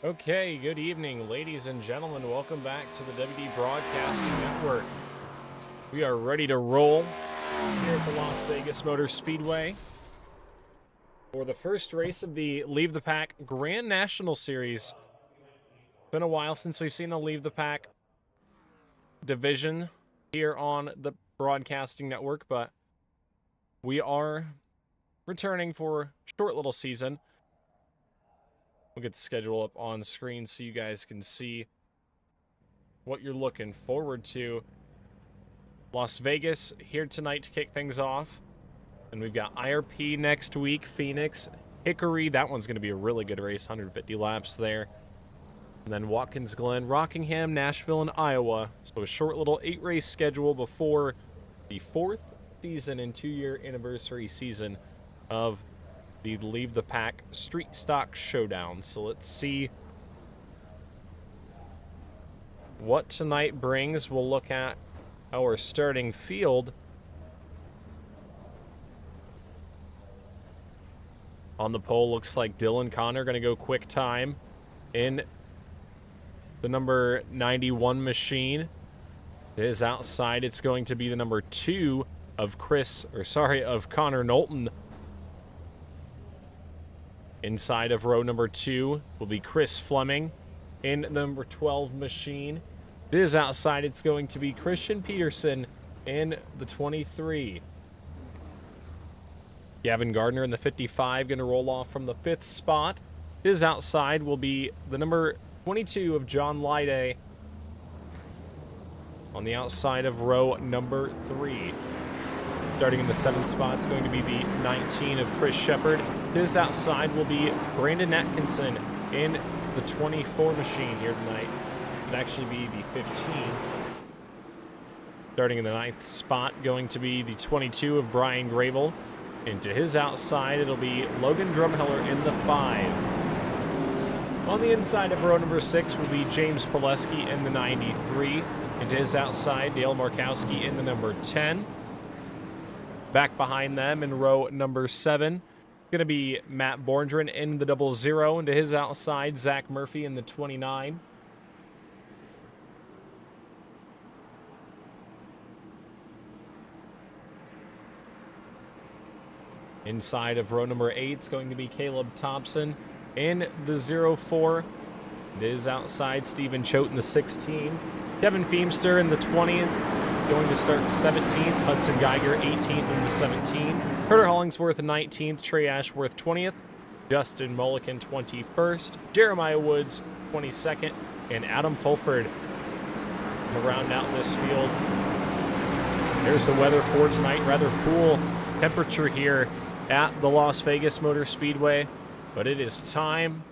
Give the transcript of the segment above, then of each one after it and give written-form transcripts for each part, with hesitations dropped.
Okay, good evening, ladies and gentlemen. Welcome back to the WD Broadcasting Network. We are ready to roll here at the Las Vegas Motor Speedway for the first race of the Leave the Pack Grand National Series. Been a while since we've seen the Leave the Pack division here on the Broadcasting Network, but we are returning for a short little season. We'll get the schedule up on screen so you guys can see what you're looking forward to. Las Vegas here tonight to kick things off. And we've got IRP next week, Phoenix, Hickory. That one's going to be a really good race, 150 laps there. And then Watkins Glen, Rockingham, Nashville, and Iowa. So a short little 8-race schedule before the 4th season and 2-year anniversary season of the Leave the Pack Street Stock Showdown. So let's see what tonight brings. We'll look at our starting field. On the pole, looks like Dylan Connor going to go quick time in the number 91 machine. It is outside. It's going to be the number 2 of Connor Knowlton. Inside of row number 2 will be Chris Fleming in the number 12 machine. It is outside. It's going to be Christian Peterson in the 23. Gavin Gardner in the 55 going to roll off from the 5th spot. His outside will be the number 22 of John Lyday on the outside of row number 3. Starting in the 7th spot, it's going to be the 19 of Chris Shepard. His outside will be Brandon Atkinson in the 24 machine here tonight. It'll actually be the 15. Starting in the 9th spot, going to be the 22 of Brian Gravel. And to his outside, it'll be Logan Drumheller in the 5. On the inside of row number 6 will be James Pileski in the 93. And to his outside, Dale Markowski in the number 10. Back behind them in row number 7, going to be Matt Borndren in the 00, and to his outside, Zach Murphy in the 29. Inside of row number 8 is going to be Caleb Thompson in the 04. It is outside, Stephen Choate in the 16. Kevin Feemster in the 20. Going to start 17th, Hudson Geiger 18th in the 17. Carter Hollingsworth 19th, Trey Ashworth 20th, Justin Mulliken 21st, Jeremiah Woods 22nd, and Adam Fulford to round out this field. There's the weather for tonight. Rather cool temperature here at the Las Vegas Motor Speedway, but it is time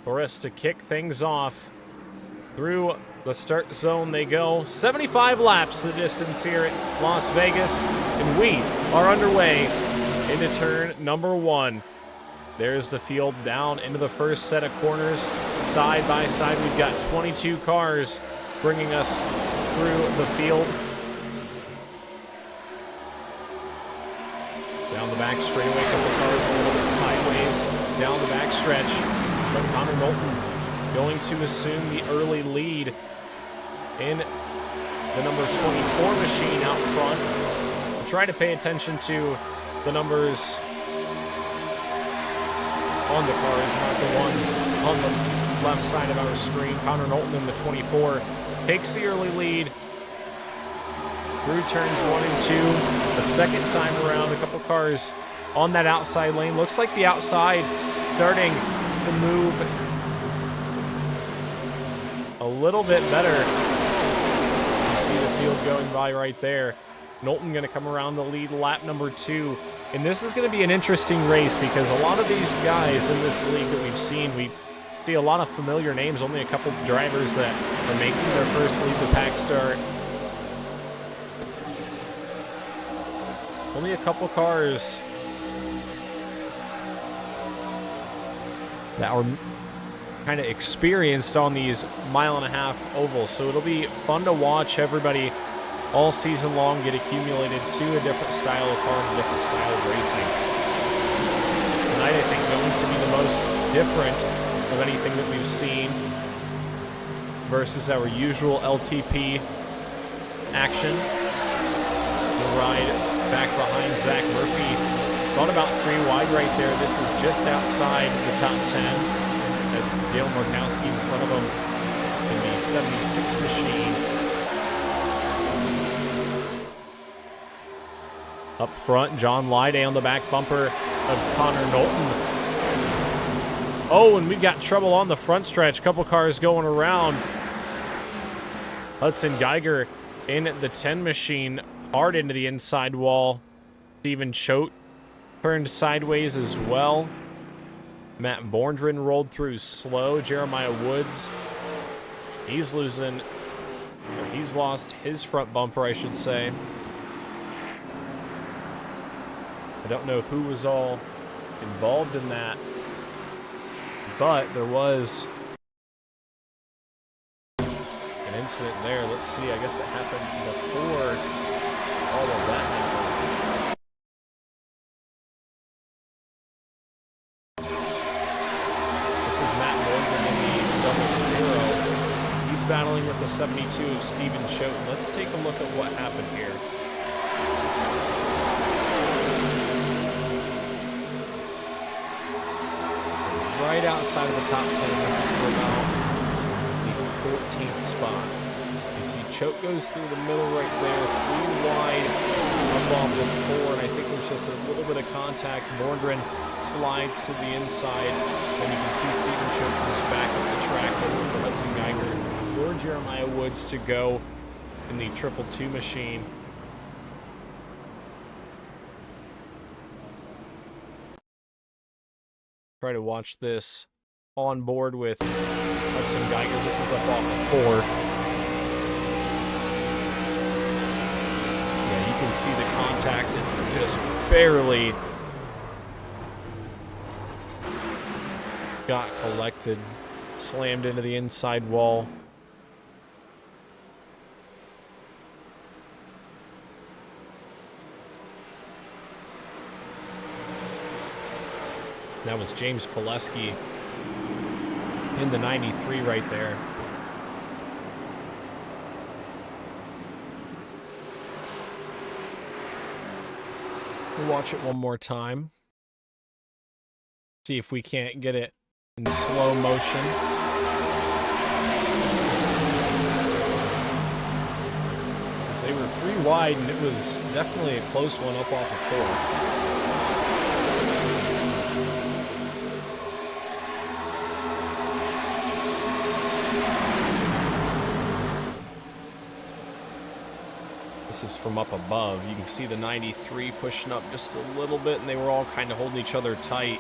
for us to kick things off. Through the start zone they go. 75 laps the distance here at Las Vegas, and we are underway into turn number 1. There's the field down into the first set of corners. Side by side, we've got 22 cars bringing us through the field. Down the back straightaway, a couple cars a little bit sideways. Down the back stretch, but Connor Knowlton going to assume the early lead in the number 24 machine out front. We'll try to pay attention to the numbers on the cars, not the ones on the left side of our screen. Connor Knowlton in the 24 takes the early lead through turns 1 and 2. The second time around, a couple cars on that outside lane. Looks like the outside starting to move a little bit better. You see the field going by right there. Knowlton going to come around the lead lap number 2. And this is going to be an interesting race because a lot of these guys in this league that we've seen, we see a lot of familiar names, only a couple drivers that are making their first Leave the Pack start. Only a couple cars that are kind of experienced on these 1.5 mile ovals, so it'll be fun to watch everybody all season long get accumulated to a different style of car and a different style of racing. Tonight, I think, going to be the most different of of anything that we've seen versus our usual LTP action. The ride back behind Zach Murphy. Thought about 3 wide right there. This is just outside the top 10. That's Dale Markowski in front of him in the 76 machine. Up front, John Lyday on the back bumper of Connor Knowlton. Oh, and we've got trouble on the front stretch. Couple cars going around. Hudson Geiger in the 10 machine, hard into the inside wall. Stephen Choate turned sideways as well. Matt Borndren rolled through slow. Jeremiah Woods, he's lost his front bumper, I should say. I don't know who was all involved in that, but there was an incident there. Let's see, I guess it happened before all of that happened. This is Matt Morgan in the 00. He's battling with the 72 of Stephen Choate. Let's take a look at what happened here. Right outside of the top 10, this is for about the 14th spot. You see Choate goes through the middle right there, 3 wide, up off the 4, and I think there's just a little bit of contact. Borndren slides to the inside, and you can see Stephen Choate comes back up the track over for Hudson Geiger or Jeremiah Woods to go in the 222 machine. Try to watch this on board with Hudson Geiger. This is up off of 4. Yeah, you can see the contact. It just barely got collected. Slammed into the inside wall. That was James Pileski in the 93 right there. We'll watch it one more time. See if we can't get it in slow motion. Because they were 3 wide, and it was definitely a close one up off of 4. This is from up above. You can see the 93 pushing up just a little bit, and they were all kind of holding each other tight.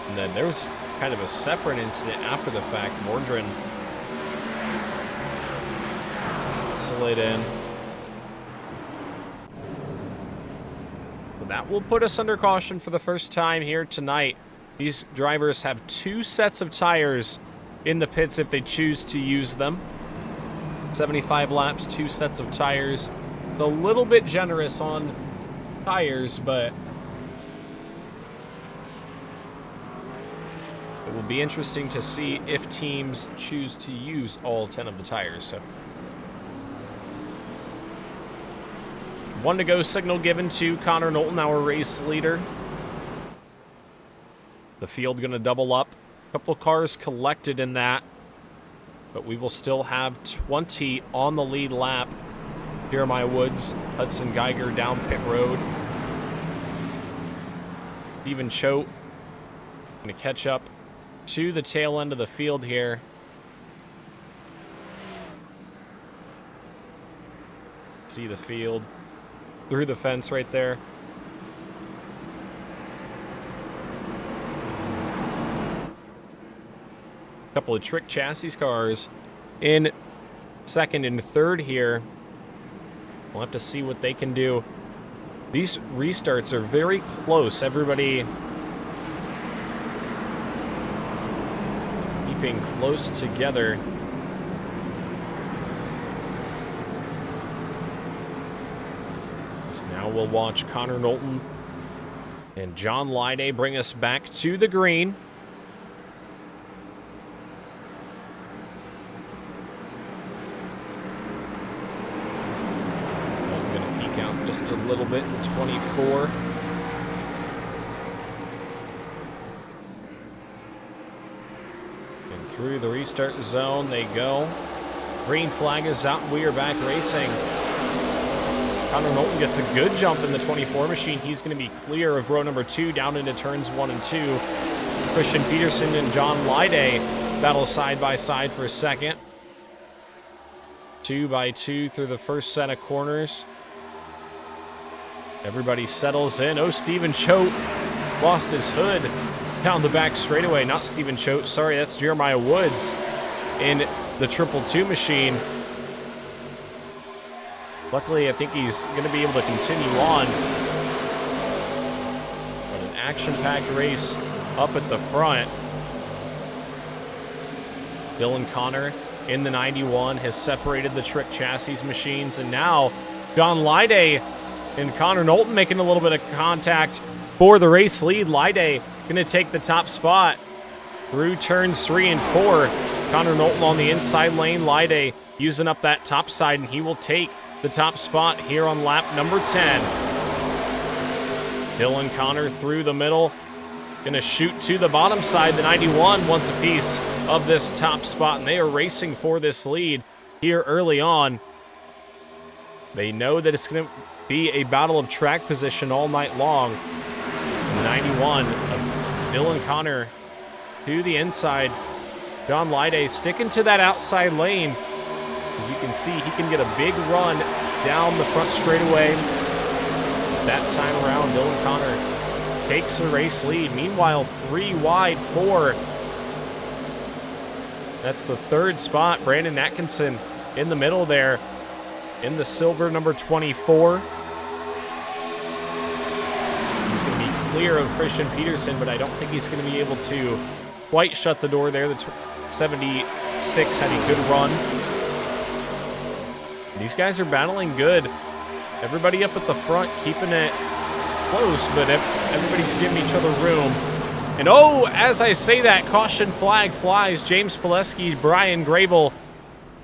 And then there was kind of a separate incident after the fact. Borndren slid in. So that will put us under caution for the first time here tonight. These drivers have 2 sets of tires in the pits if they choose to use them. 75 laps, 2 sets of tires. It's a little bit generous on tires, but it will be interesting to see if teams choose to use all 10 of the tires. So, 1 to go signal given to Connor Knowlton, our race leader. The field going to double up. A couple cars collected in that, but we will still have 20 on the lead lap. Jeremiah Woods, Hudson Geiger down pit road. Stephen Choate going to catch up to the tail end of the field here. See the field through the fence right there. Couple of trick chassis cars in second and third here. We'll have to see what they can do. These restarts are very close. Everybody keeping close together. So now we'll watch Connor Knowlton And John Lyday bring us back to the green. I'm going to peek out just a little bit in 24. And through the restart zone they go. Green flag is out, and we are back racing. Connor Knowlton gets a good jump in the 24 machine. He's going to be clear of row number 2 down into turns 1 and 2. Christian Peterson and John Lyday battle side by side for a second. 2 by 2 through the first set of corners. Everybody settles in. Oh, Stephen Choate lost his hood down the back straightaway. Not Stephen Choate, sorry, that's Jeremiah Woods in the 222 machine. Luckily, I think he's going to be able to continue on. But an action-packed race up at the front. Dylan Connor in the 91 has separated the Trick Chassis machines. And now John Lyday and Connor Knowlton making a little bit of contact for the race lead. Lyday going to take the top spot through turns 3 and 4. Connor Knowlton on the inside lane. Lyday using up that top side, and he will take the top spot here on lap number 10. Dylan Connor through the middle. Going to shoot to the bottom side. The 91 wants a piece of this top spot, and they are racing for this lead here early on. They know that it's going to be a battle of track position all night long. The 91 of Dylan Connor to the inside. John Lyday sticking to that outside lane. As you can see, he can get a big run down the front straightaway. That time around, Dylan Connor takes the race lead. Meanwhile, 3 wide, 4. That's the 3rd spot. Brandon Atkinson in the middle there in the silver number 24. He's going to be clear of Christian Peterson, but I don't think he's going to be able to quite shut the door there. The 76 had a good run. These guys are battling good. Everybody up at the front keeping it close, but everybody's giving each other room. And oh, as I say that, caution flag flies. James Pileski, Brian Grable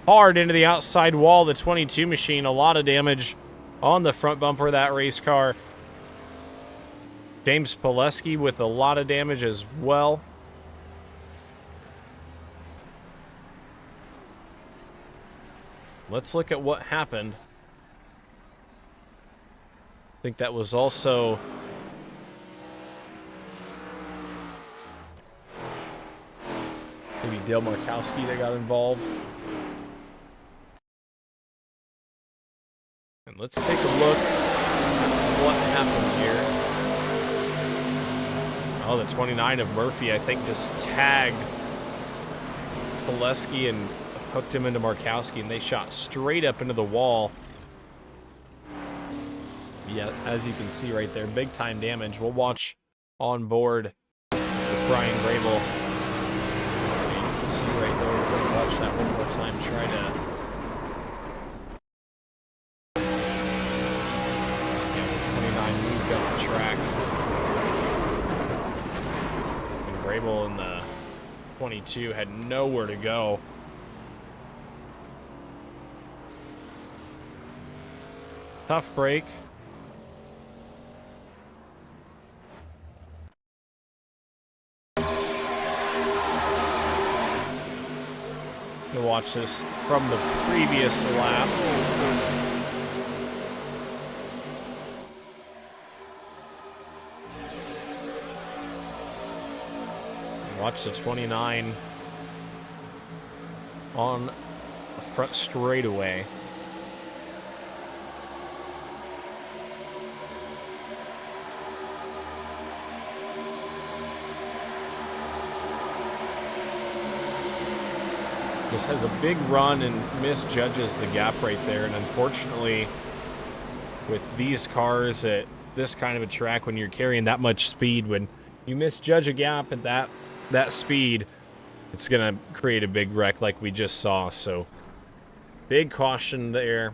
hard into the outside wall. The 22 machine, a lot of damage on the front bumper of that race car. James Pileski with a lot of damage as well. Let's look at what happened. I think that was also maybe Dale Markowski that got involved. And let's take a look at what happened here. Oh, the 29 of Murphy, I think, just tagged Pileski and hooked him into Markowski, and they shot straight up into the wall. Yeah, as you can see right there, big time damage. We'll watch on board with Brian Grable. You can see right there. We're going to watch that one more time. Try to. Yeah, 29 moved up the track. And Grable in the 22 had nowhere to go. Tough break. We'll watch this from the previous lap. Watch the 29 on the front straightaway. Just has a big run and misjudges the gap right there. And unfortunately, with these cars at this kind of a track, when you're carrying that much speed, when you misjudge a gap at that speed, it's going to create a big wreck like we just saw. So big caution there.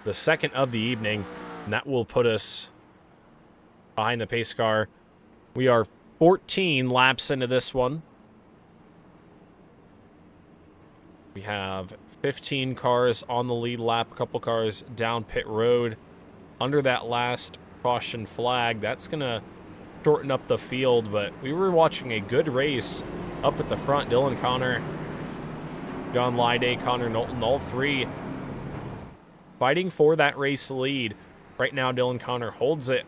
The second of the evening, and that will put us behind the pace car. We are 14 laps into this one. We have 15 cars on the lead lap, a couple cars down pit road. Under that last caution flag, that's going to shorten up the field, but we were watching a good race up at the front. Dylan Connor, John Lyday, Connor Knowlton, all three fighting for that race lead. Right now, Dylan Connor holds it.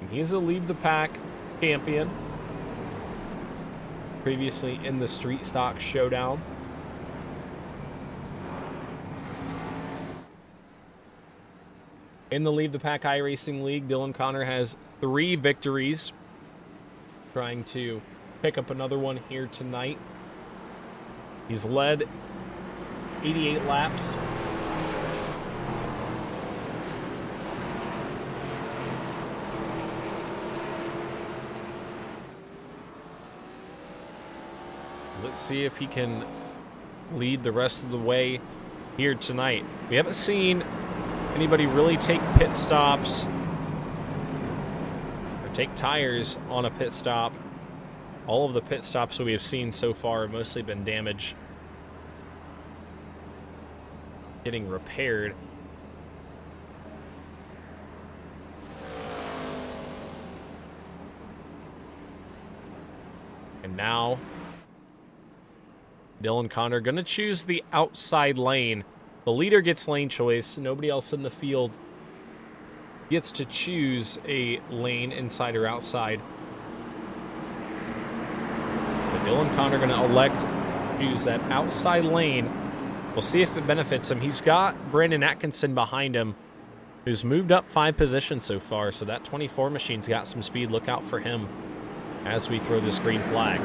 And he's a lead the pack champion. Previously in the Street Stock Showdown. In the Lead the Pack iRacing League, Dylan Connor has 3 victories. Trying to pick up another one here tonight. He's led 88 laps. Let's see if he can lead the rest of the way here tonight. We haven't seen anybody really take pit stops or take tires on a pit stop. All of the pit stops that we have seen so far have mostly been damage getting repaired. And now Dylan Connor going to choose the outside lane. The leader gets lane choice. Nobody else in the field gets to choose a lane inside or outside. But Dylan Connor going to elect to choose that outside lane. We'll see if it benefits him. He's got Brandon Atkinson behind him, who's moved up 5 positions so far. So that 24 machine's got some speed. Look out for him as we throw this green flag.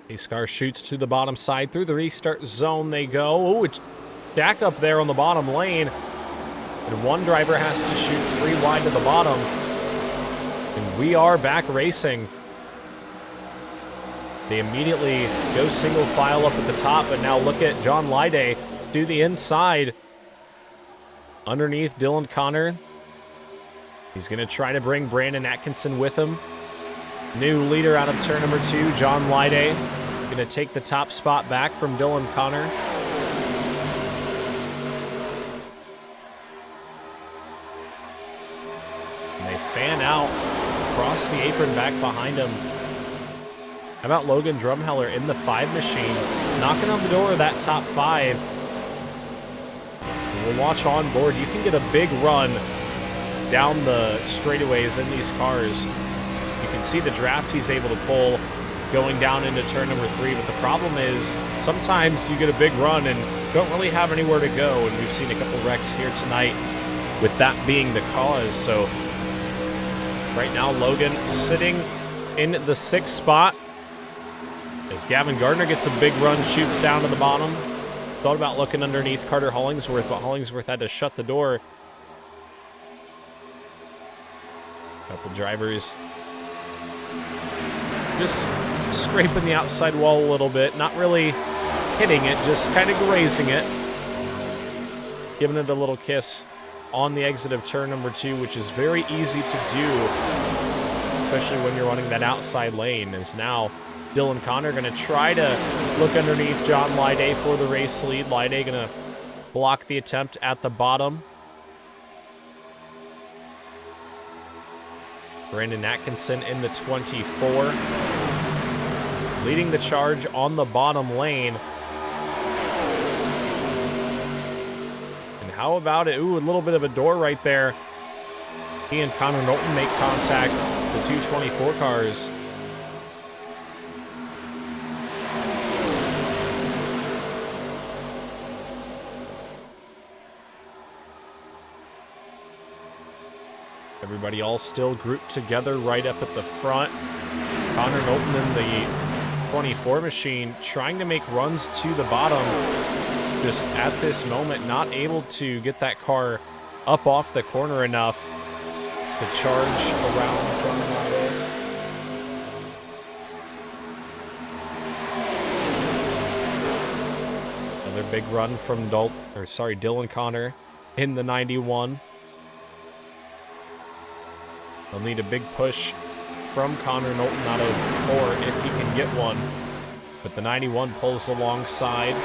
Pace car shoots to the bottom side. Through the restart zone they go. Oh, it's back up there on the bottom lane. And one driver has to shoot 3 wide to the bottom. And we are back racing. They immediately go single file up at the top, but now look at John Lyday do the inside. Underneath Dylan Connor. He's going to try to bring Brandon Atkinson with him. New leader out of turn number 2, John Lyday. Going to take the top spot back from Dylan Connor. And they fan out across the apron back behind him. How about Logan Drumheller in the 5 machine, knocking on the door of that top 5. And we'll watch on board. You can get a big run down the straightaways in these cars. You can see the draft he's able to pull going down into turn number 3, but the problem is sometimes you get a big run and don't really have anywhere to go, and we've seen a couple wrecks here tonight with that being the cause. So right now Logan sitting in the 6th spot as Gavin Gardner gets a big run, shoots down to the bottom. Thought about looking underneath Carter Hollingsworth, but Hollingsworth had to shut the door. Couple drivers just scraping the outside wall a little bit, not really hitting it, just kind of grazing it. Giving it a little kiss on the exit of turn number 2, which is very easy to do, especially when you're running that outside lane. Is now Dylan Connor going to try to look underneath John Lyday for the race lead. Lyday going to block the attempt at the bottom. Brandon Atkinson in the 24. Leading the charge on the bottom lane. And how about it? Ooh, a little bit of a door right there. He and Connor Knowlton make contact, the 224 cars. Everybody all still grouped together right up at the front. Connor Knowlton in the 24 machine trying to make runs to the bottom. Just at this moment not able to get that car up off the corner enough to charge around from Lyday. Another big run from Dylan Connor in the 91. They'll need a big push from Connor Knowlton out of 4 if he can get one. But the 91 pulls alongside.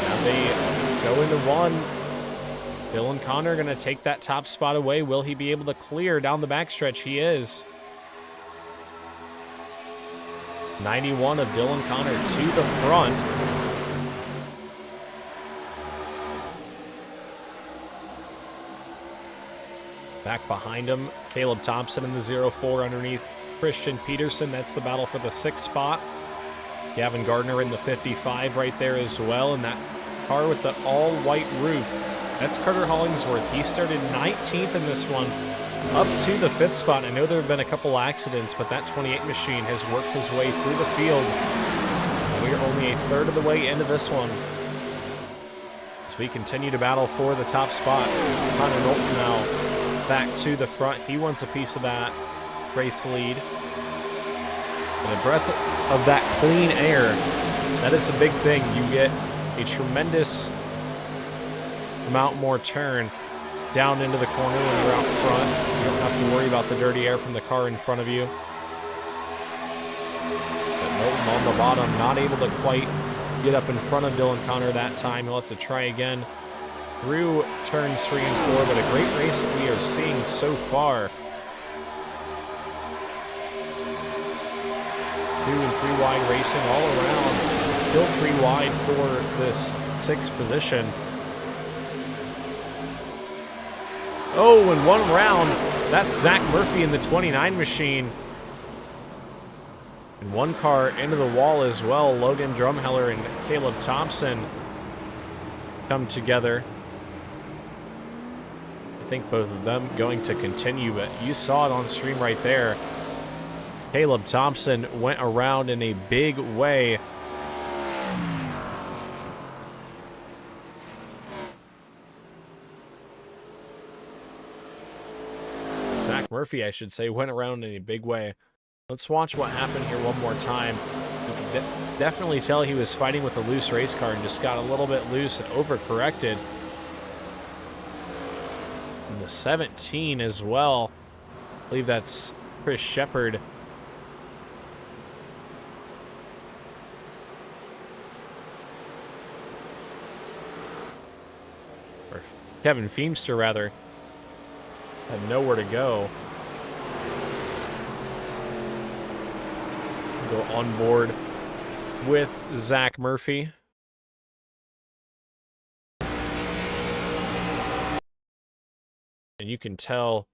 Now they go into 1. Dylan Connor going to take that top spot away. Will he be able to clear down the backstretch? He is. 91 of Dylan Connor to the front. Back behind him, Caleb Thompson in the 0-4 underneath Christian Peterson. That's the battle for the 6th spot. Gavin Gardner in the 55 right there as well. And that car with the all-white roof, that's Carter Hollingsworth. He started 19th in this one, up to the 5th spot. I know there have been a couple accidents, but that 28 machine has worked his way through the field. And we are only a third of the way into this one, as we continue to battle for the top spot. Connor Knowlton now back to the front. He wants a piece of that race lead. And a breath of that clean air, that is a big thing. You get a tremendous amount more turn down into the corner when you're out front. You don't have to worry about the dirty air from the car in front of you. But Knowlton on the bottom, not able to quite get up in front of Dylan Connor that time. He'll have to try again through turns 3 and 4, but a great race that we are seeing so far. 2 and 3 wide racing all around. Still 3 wide for this 6th position. Oh, in 1 round, that's Zach Murphy in the 29 machine. And 1 car into the wall as well. Logan Drumheller and Caleb Thompson come together. I think both of them going to continue, but you saw it on stream right there. Caleb Thompson went around in a big way. Zach Murphy, I should say, went around in a big way. Let's watch what happened here one more time. You can definitely tell he was fighting with a loose race car and just got a little bit loose and overcorrected. And the 17 as well. I believe that's Chris Shepard. Or Kevin Feemster, rather. Had nowhere to go. Go on board with Zach Murphy. And you can tell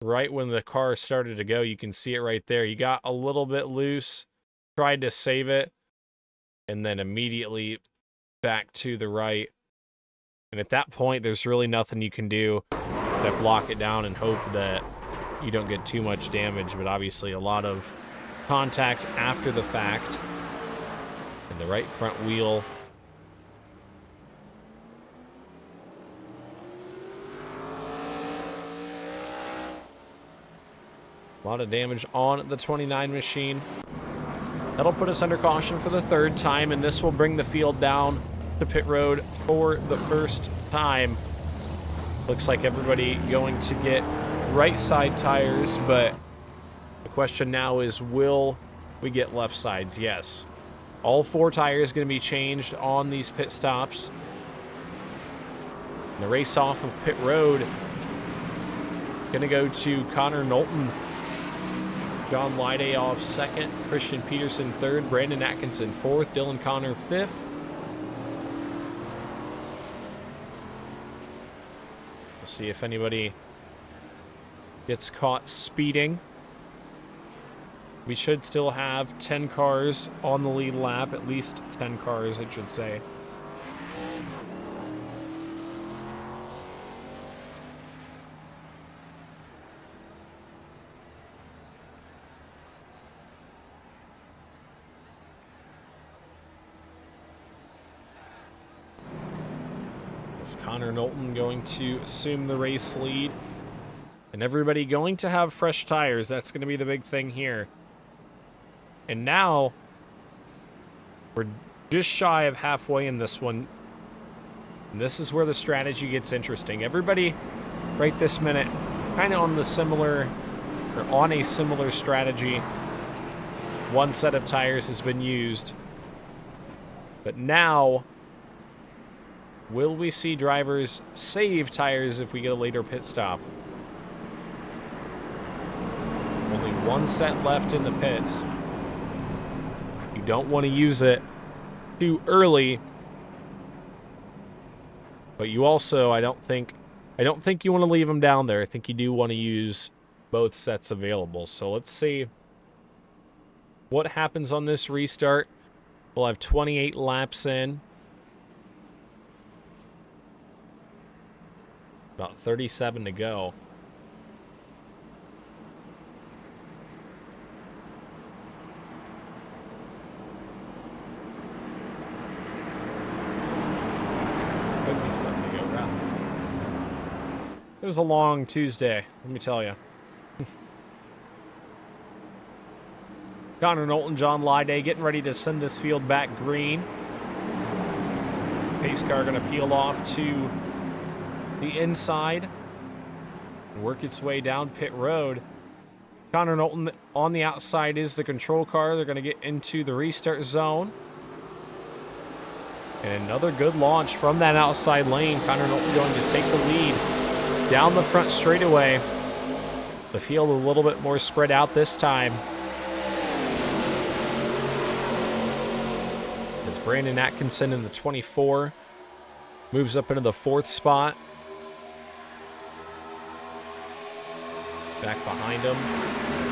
right when the car started to go, you can see it right there. You got a little bit loose, tried to save it, and then immediately back to the right. And at that point, there's really nothing you can do except lock it down and hope that you don't get too much damage. But obviously a lot of contact after the fact. And the right front wheel. A lot of damage on the 29 machine. That'll put us under caution for the 3rd time, and this will bring the field down to pit road for the 1st time. Looks like everybody going to get right side tires, but the question now is, will we get left sides? Yes. All 4 tires going to be changed on these pit stops. And the race off of pit road going to go to Connor Knowlton. John Lyday off 2nd, Christian Peterson 3rd, Brandon Atkinson 4th, Dylan Connor 5th. We'll see if anybody gets caught speeding. We should still have 10 cars on the lead lap, at least 10 cars, I should say. Is Connor Knowlton going to assume the race lead? And everybody going to have fresh tires. That's going to be the big thing here. And now, we're just shy of halfway in this one. And this is where the strategy gets interesting. Everybody, right this minute, kind of on the similar, or on a similar strategy. One set of tires has been used. But now, will we see drivers save tires if we get a later pit stop? Only one set left in the pits. You don't want to use it too early. But you also, I don't think you want to leave them down there. I think you do want to use both sets available. So let's see what happens on this restart. We'll have 28 laps in. About 37 to go. Could be something to go around. It was a long Tuesday, let me tell you. Connor Knowlton, John Lyday getting ready to send this field back green. Pace car going to peel off to the inside and work its way down pit road. Connor Knowlton on the outside is the control car. They're going to get into the restart zone. And another good launch from that outside lane. Connor Knowlton going to take the lead down the front straightaway. The field a little bit more spread out this time. As Brandon Atkinson in the 24 moves up into the 4th spot. Back behind him,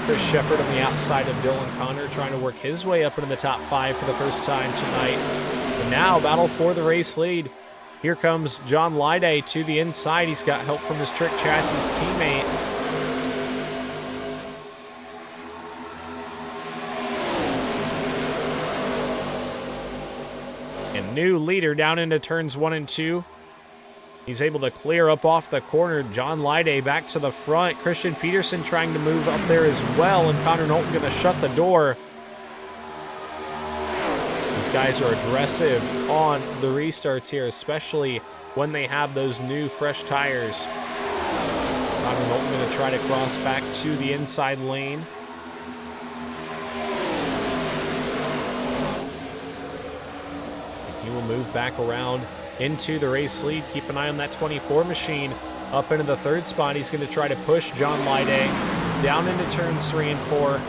Chris Shepard on the outside of Dylan Connor, trying to work his way up into the top 5 for the first time tonight. And now, battle for the race lead. Here comes John Lyday to the inside. He's got help from his Trick Chassis teammate. And new leader down into turns 1 and 2. He's able to clear up off the corner. John Lyday back to the front. Christian Peterson trying to move up there as well. And Connor Knowlton going to shut the door. These guys are aggressive on the restarts here, especially when they have those new fresh tires. Connor Knowlton going to try to cross back to the inside lane. He will move back around into the race lead. Keep an eye on that 24 machine. Up into the 3rd spot. He's going to try to push John Lyday down into turns 3 and 4.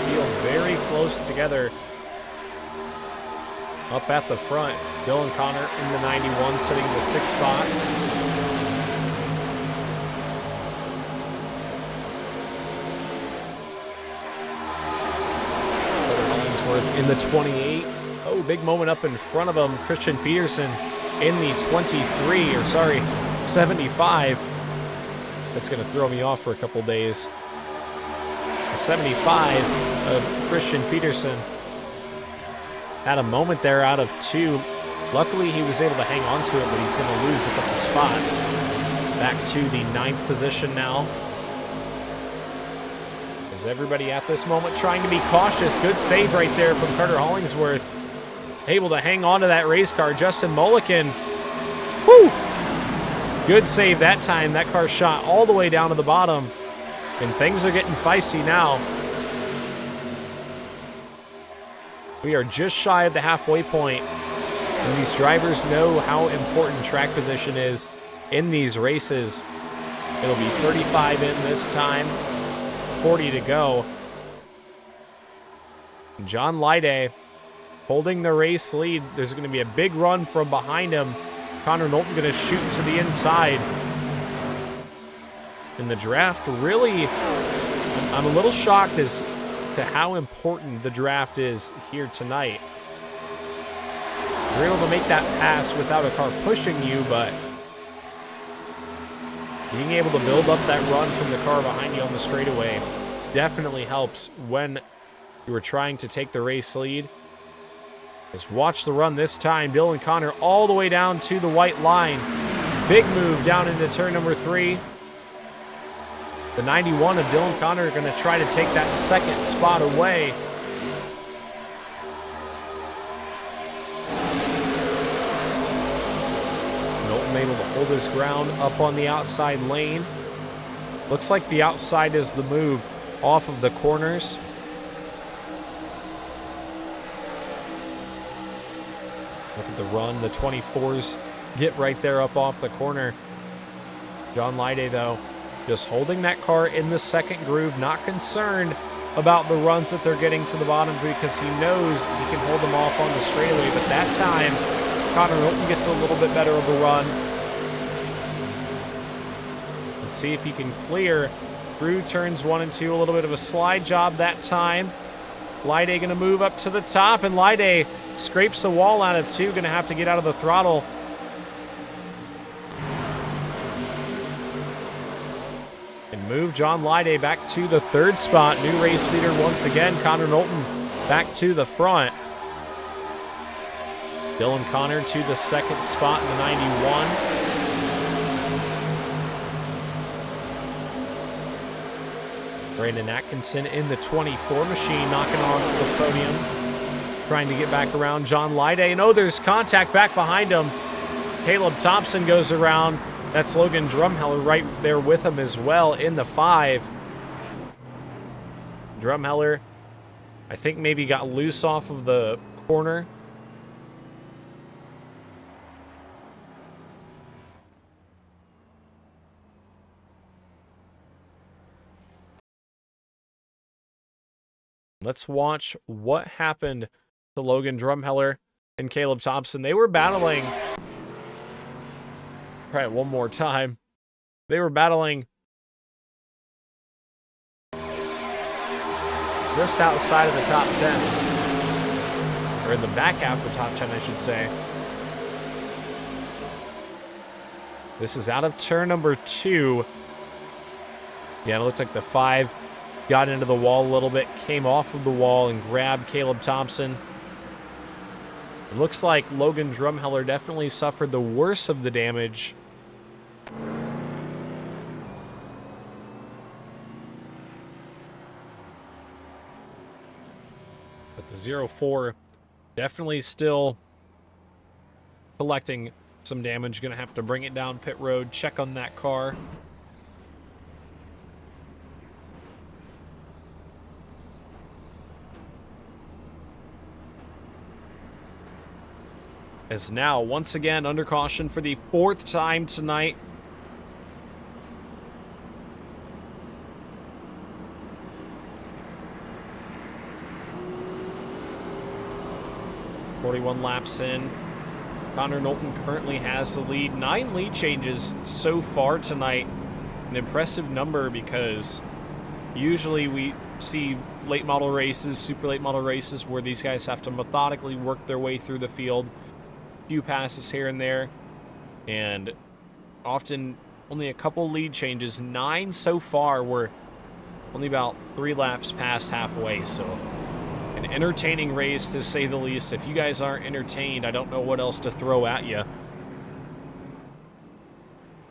Feel very close together. Up at the front, Dylan Connor in the 91, sitting in the 6th spot. In the 28. Oh, big moment up in front of him. Christian Peterson in the 75. That's going to throw me off for a couple days. The 75 of Christian Peterson had a moment there out of 2. Luckily, he was able to hang on to it, but he's going to lose a couple spots. Back to the 9th position now. As everybody at this moment trying to be cautious. Good save right there from Carter Hollingsworth. Able to hang on to that race car. Justin Mulliken. Woo! Good save that time. That car shot all the way down to the bottom. And things are getting feisty now. We are just shy of the halfway point. And these drivers know how important track position is in these races. It'll be 35 in this time. 40 to go. John Lyday holding the race lead. There's going to be a big run from behind him. Connor Knowlton going to shoot to the inside. And the draft really, I'm a little shocked as to how important the draft is here tonight. You're able to make that pass without a car pushing you, but being able to build up that run from the car behind you on the straightaway definitely helps when you were trying to take the race lead. Let's watch the run this time. Dylan Connor all the way down to the white line. Big move down into turn number 3. The 91 of Dylan Connor are going to try to take that second spot away. Knowlton able to hold his ground up on the outside lane. Looks like the outside is the move off of the corners. Look at the run. The 24s get right there up off the corner. John Lyday, though, just holding that car in the second groove, not concerned about the runs that they're getting to the bottom because he knows he can hold them off on the straightaway. But that time, Connor Knowlton gets a little bit better of a run. Let's see if he can clear through turns 1 and 2. A little bit of a slide job that time. Lyday going to move up to the top, and Lyday scrapes a wall out of 2. Going to have to get out of the throttle. And move John Lyday back to the 3rd spot. New race leader once again. Connor Knowlton back to the front. Dylan Connor to the 2nd spot in the 91. Brandon Atkinson in the 24 machine, knocking on the podium, trying to get back around John Lyday. And oh, there's contact back behind him. Caleb Thompson goes around. That's Logan Drumheller right there with him as well in the 5. Drumheller, I think maybe got loose off of the corner. Let's watch what happened to Logan Drumheller and Caleb Thompson. They were battling. Try it one more time. They were battling just outside of the top 10. Or in the back half of the top 10, I should say. This is out of turn number 2. Yeah, it looked like the 5 got into the wall a little bit, came off of the wall and grabbed Caleb Thompson. It looks like Logan Drumheller definitely suffered the worst of the damage. But the 04 definitely still collecting some damage. Gonna have to bring it down pit road, check on that car. Is now once again under caution for the 4th time tonight. "41 laps in. Connor Knowlton currently has the lead. 9 lead changes so far tonight. An impressive number because usually we see late model races, super late model races, where these guys have to methodically work their way through the field. Few passes here and there, and often only a couple lead changes. 9 so far. We're only about 3 laps past halfway, so an entertaining race to say the least. If you guys aren't entertained, I don't know what else to throw at you.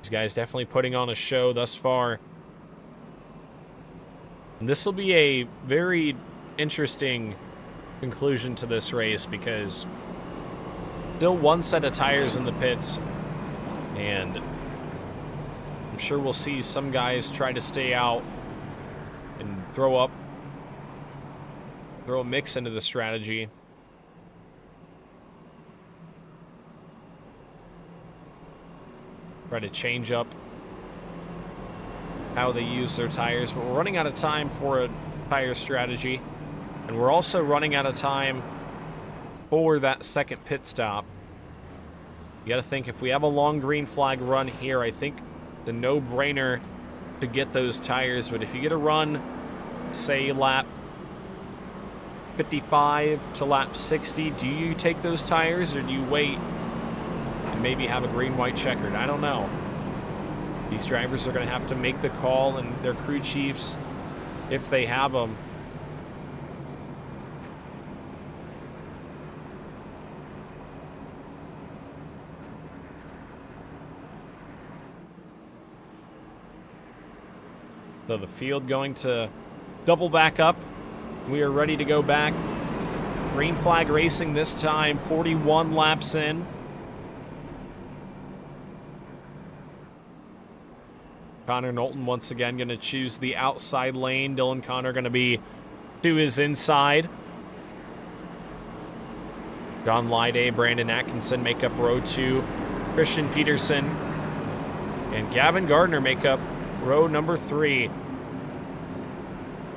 These guys definitely putting on a show thus far. And this will be a very interesting conclusion to this race because still 1 set of tires in the pits, and I'm sure we'll see some guys try to stay out and throw a mix into the strategy. Try to change up how they use their tires, but we're running out of time for a tire strategy, and we're also running out of time for that second pit stop. You got to think, if we have a long green flag run here, I think the no-brainer to get those tires. But if you get a run, say lap 55 to lap 60, do you take those tires or do you wait and maybe have a green-white checkered? I don't know. These drivers are going to have to make the call, and their crew chiefs, if they have them. So the field going to double back up. We are ready to go back. Green flag racing this time, 41 laps in. Connor Knowlton once again going to choose the outside lane. Dylan Connor going to be to his inside. John Lyday, Brandon Atkinson make up row 2. Christian Peterson and Gavin Gardner make up row number 3.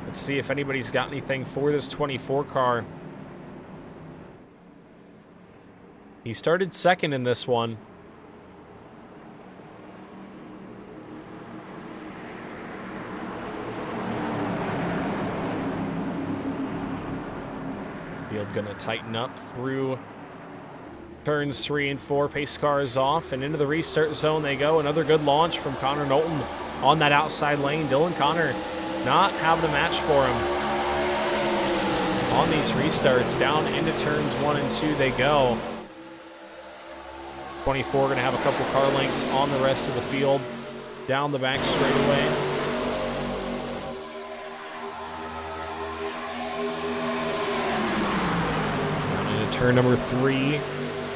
Let's see if anybody's got anything for this 24 car. He started second in this one. Field gonna tighten up through turns 3 and 4. Pace car is off and into the restart zone they go. Another good launch from Connor Knowlton on that outside lane. Dylan Connor not having a match for him on these restarts. Down into turns 1 and 2 they go. 24 going to have a couple car lengths on the rest of the field. Down the back straightaway. Down into turn number 3.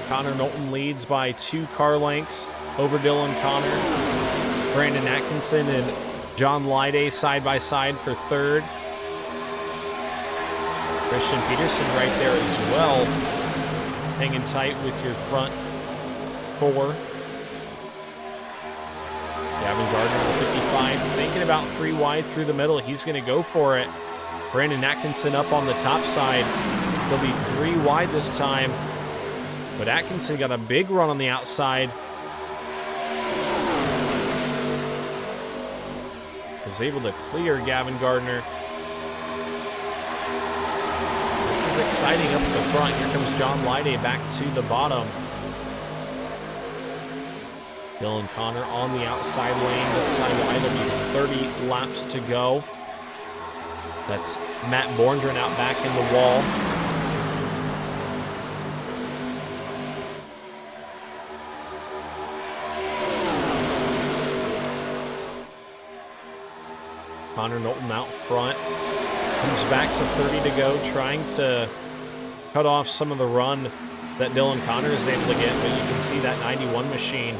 Connor Knowlton leads by 2 car lengths over Dylan Connor. Brandon Atkinson and John Lyday side by side for 3rd. Christian Peterson right there as well. Hanging tight with your front 4. Gavin Gardner on 55, thinking about 3 wide through the middle. He's going to go for it. Brandon Atkinson up on the top side. He'll be 3 wide this time. But Atkinson got a big run on the outside. Was able to clear Gavin Gardner. This is exciting up at the front. Here comes John Lyday back to the bottom. Dylan Connor on the outside lane. This time will either be 30 laps to go. That's Matt Borndren out back in the wall. Connor Knowlton out front. Comes back to 30 to go, trying to cut off some of the run that Dylan Connor is able to get, but you can see that 91 machine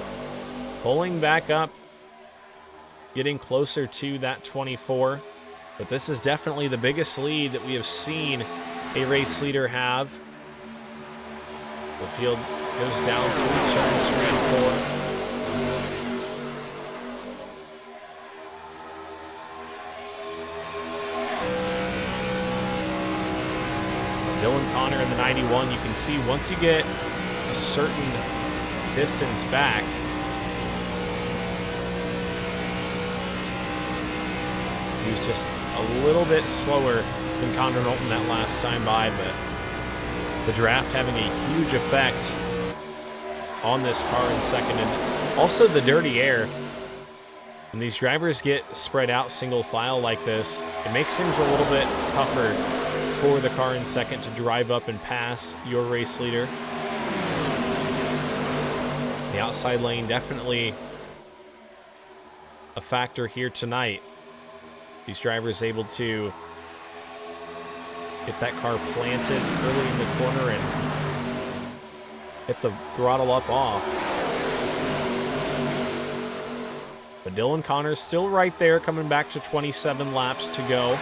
pulling back up, getting closer to that 24. But this is definitely the biggest lead that we have seen a race leader have. The field goes down through turns 3 and 4. Dylan Connor in the 91, you can see once you get a certain distance back, he was just a little bit slower than Connor Knowlton that last time by, but the draft having a huge effect on this car in second, and also the dirty air. When these drivers get spread out single file like this, it makes things a little bit tougher for the car in second to drive up and pass your race leader. The outside lane definitely a factor here tonight. These drivers able to get that car planted early in the corner and hit the throttle up off. But Dylan Connor's still right there, coming back to 27 laps to go.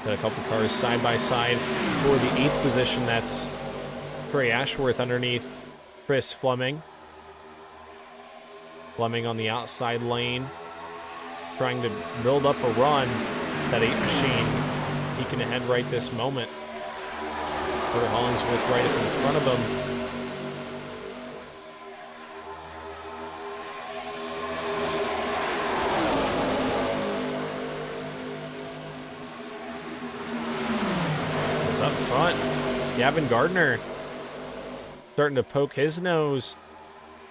Got a couple cars side by side for the 8th position. That's Trey Ashworth underneath Chris Fleming. Fleming on the outside lane, trying to build up a run. That 8 machine peeking ahead right this moment. Carter Hollingsworth right up in front of him. Up front, Gavin Gardner starting to poke his nose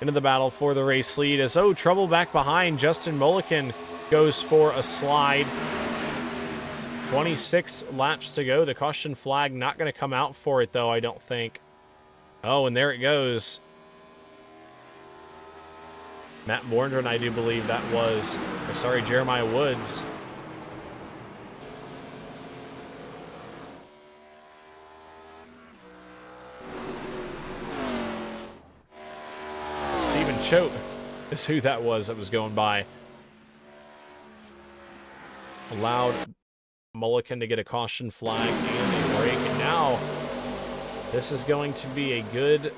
into the battle for the race lead as, trouble back behind. Justin Mulliken goes for a slide. 26 laps to go. The caution flag not going to come out for it, though, I don't think. And there it goes. Matt Borndren, I do believe that was, or sorry, Jeremiah Woods. Stephen Choate is who that was going by. Allowed Mulliken to get a caution flag and a break, and now this is going to be a good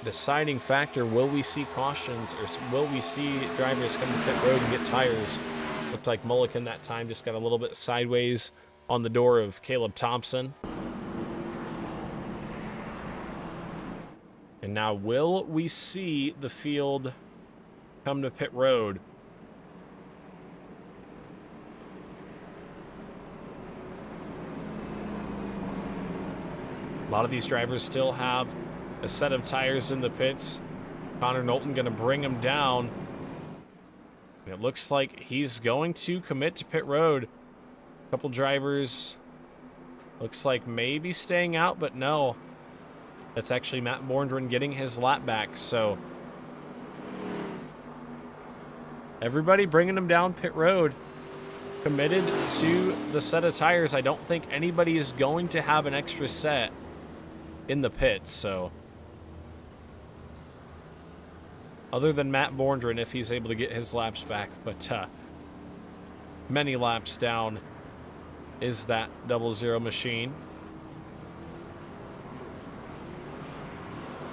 deciding factor. Will we see cautions, or will we see drivers come to pit road and get tires? Looked like Mulliken that time just got a little bit sideways on the door of Caleb Thompson. And now will we see the field come to pit road? A lot of these drivers still have a set of tires in the pits. Connor Knowlton going to bring him down. And it looks like he's going to commit to pit road. A couple drivers looks like maybe staying out, but no. That's actually Matt Borndren getting his lap back. So everybody bringing him down pit road, committed to the set of tires. I don't think anybody is going to have an extra set in the pits, so other than Matt Borndren, if he's able to get his laps back, but many laps down is that 00 machine.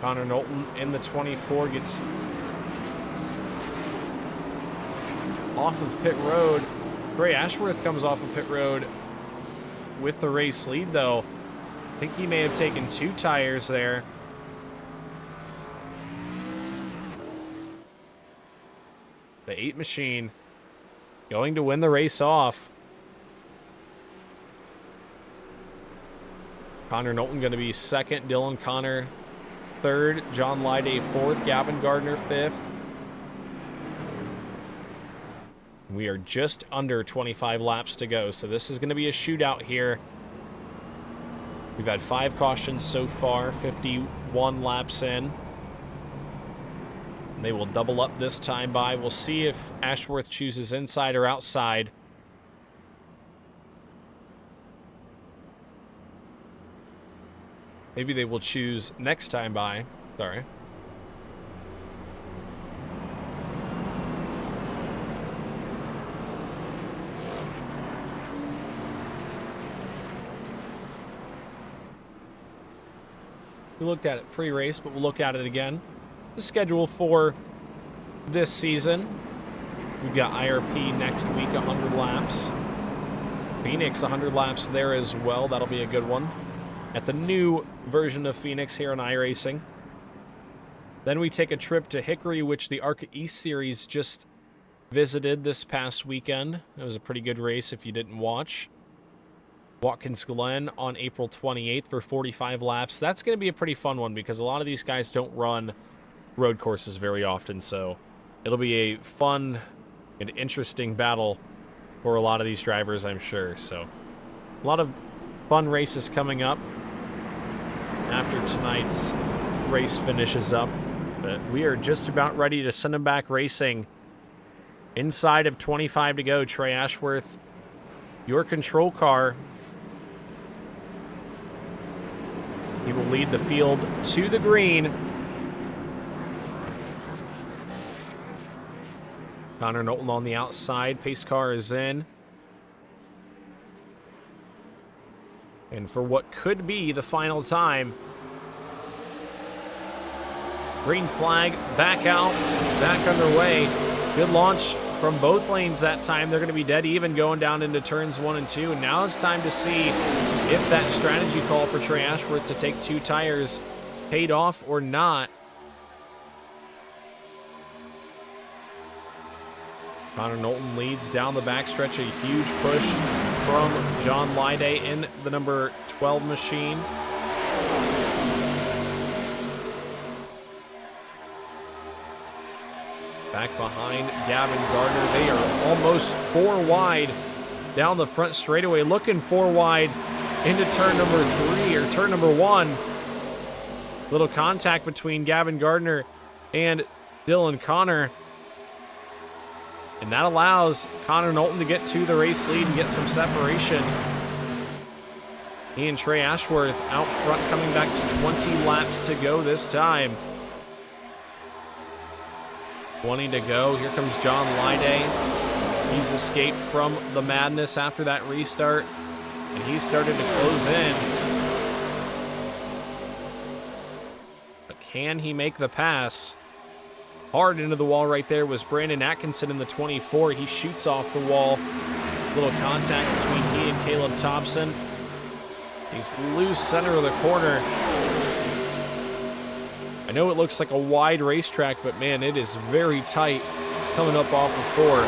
Connor Knowlton in the 24 gets off of pit road. Trey Ashworth comes off of pit road with the race lead, though. I think he may have taken 2 tires there. The 8 machine going to win the race off. Connor Knowlton going to be second. Dylan Connor third. John Lyday fourth. Gavin Gardner fifth. We are just under 25 laps to go, so this is going to be a shootout here. We've had 5 cautions so far, 51 laps in. They will double up this time by. We'll see if Ashworth chooses inside or outside. Maybe they will choose next time by. Sorry. We looked at it pre-race, but we'll look at it again. The schedule for this season. We've got IRP next week, 100 laps. Phoenix, 100 laps there as well. That'll be a good one. At the new version of Phoenix here on iRacing. Then we take a trip to Hickory, which the ARCA East Series just visited this past weekend. It was a pretty good race if you didn't watch. Watkins Glen on April 28th for 45 laps. That's going to be a pretty fun one because a lot of these guys don't run road courses very often, so it'll be a fun and interesting battle for a lot of these drivers, I'm sure. So a lot of fun races coming up after tonight's race finishes up. But we are just about ready to send them back racing. Inside of 25 to go. Trey Ashworth, your control car. He will lead the field to the green. Connor Knowlton on the outside. Pace car is in. And for what could be the final time, green flag, back out, back underway. Good launch from both lanes that time. They're going to be dead even going down into turns 1 and 2. And now it's time to see if that strategy call for Trey Ashworth to take 2 tires paid off or not. Connor Knowlton leads down the backstretch. A huge push from John Lyday in the number 12 machine. Back behind Gavin Gardner. They are almost 4 wide down the front straightaway, looking 4 wide into turn number 3 or turn number 1. Little contact between Gavin Gardner and Dylan Connor. And that allows Connor Knowlton to get to the race lead and get some separation. He and Trey Ashworth out front, coming back to 20 laps to go this time. 20 to go. Here comes John Lyday. He's escaped from the madness after that restart, and he started to close in. But can he make the pass? Hard into the wall right there was Brandon Atkinson in the 24. He shoots off the wall. Little contact between he and Caleb Thompson. He's loose center of the corner. I know it looks like a wide racetrack, but man, it is very tight coming up off of 4.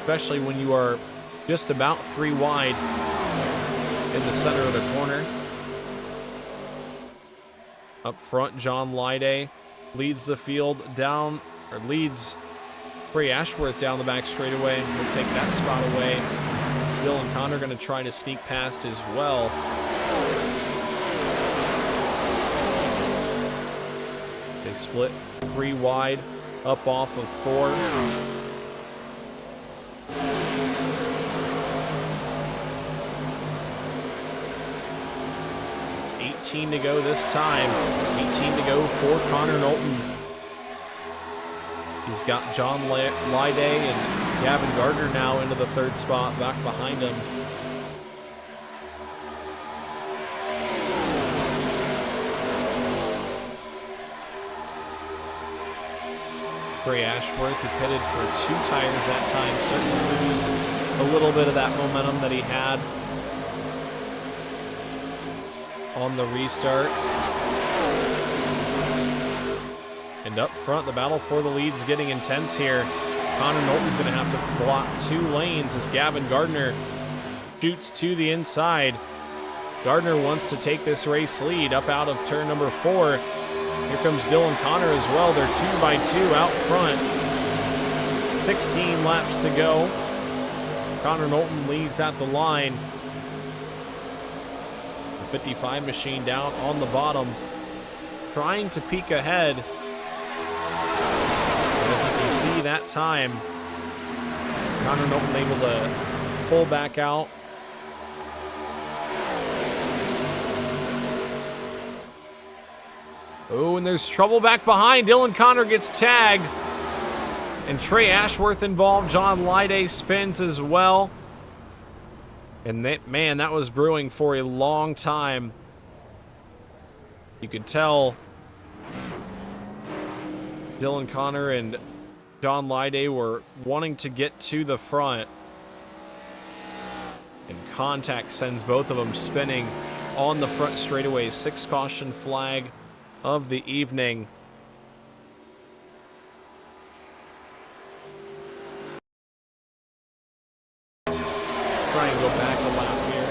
Especially when you are just about 3 wide in the center of the corner. Up front, John Lyday leads the field down, or leads Trey Ashworth down the back straightaway. He'll take that spot away. Dylan Connor going to try to sneak past as well. They split 3 wide up off of 4. It's 18 to go this time. 18 to go for Connor Knowlton. He's got John Lyday and Gavin Gardner now into the 3rd spot back behind him. Trey Ashworth, who pitted for 2 tires that time, starting to lose a little bit of that momentum that he had on the restart. And up front, the battle for the lead's getting intense here. Connor Knowlton's going to have to block 2 lanes as Gavin Gardner shoots to the inside. Gardner wants to take this race lead up out of turn number 4. Here comes Dylan Connor as well. They're 2 by 2 out front. 16 laps to go. Connor Knowlton leads at the line. The 55 machine down on the bottom, trying to peek ahead. As you can see, that time, Connor Knowlton able to pull back out. Oh, and there's trouble back behind. Dylan Connor gets tagged. And Trey Ashworth involved. John Lyday spins as well. And that, man, that was brewing for a long time. You could tell Dylan Connor and John Lyday were wanting to get to the front. And contact sends both of them spinning on the front straightaway. 6th caution flag of the evening. Try and go back a lap here.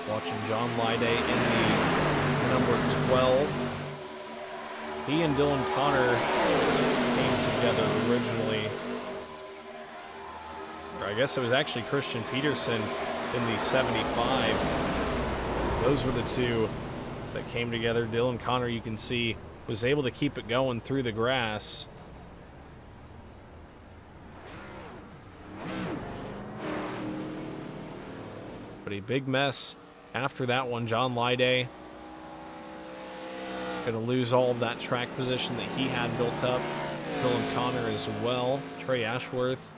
Watching John Lyday in the number 12. He and Dylan Connor came together originally. Or I guess it was actually Christian Peterson in the 75. Those were the 2 that came together. Dylan Connor, you can see, was able to keep it going through the grass. But a big mess after that one. John Lyday going to lose all of that track position that he had built up. Dylan Connor as well. Trey Ashworth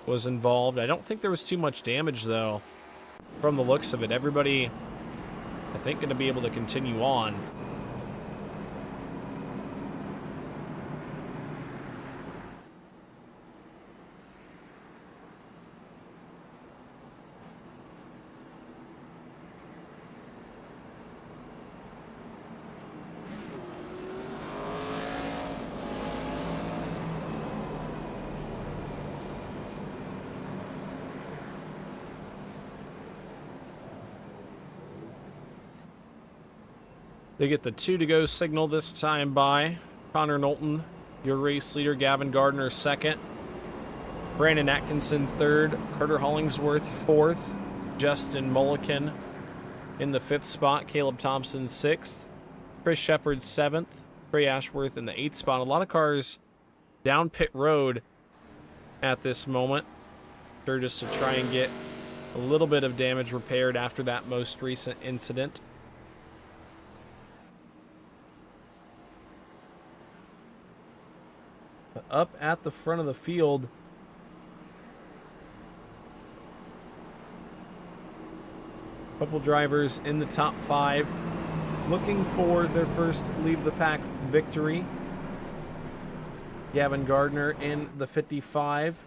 was involved. I don't think there was too much damage, though, from the looks of it. Everybody, I think, going to be able to continue on. They get the 2 to go signal this time by Connor Knowlton, your race leader. Gavin Gardner, second. Brandon Atkinson, third. Carter Hollingsworth, fourth. Justin Mulliken in the fifth spot. Caleb Thompson, sixth. Chris Shepard, seventh. Trey Ashworth in the eighth spot. A lot of cars down pit road at this moment. Sure, just to try and get a little bit of damage repaired after that most recent incident. Up at the front of the field, couple drivers in the top five looking for their first leave the pack victory. Gavin Gardner in the 55,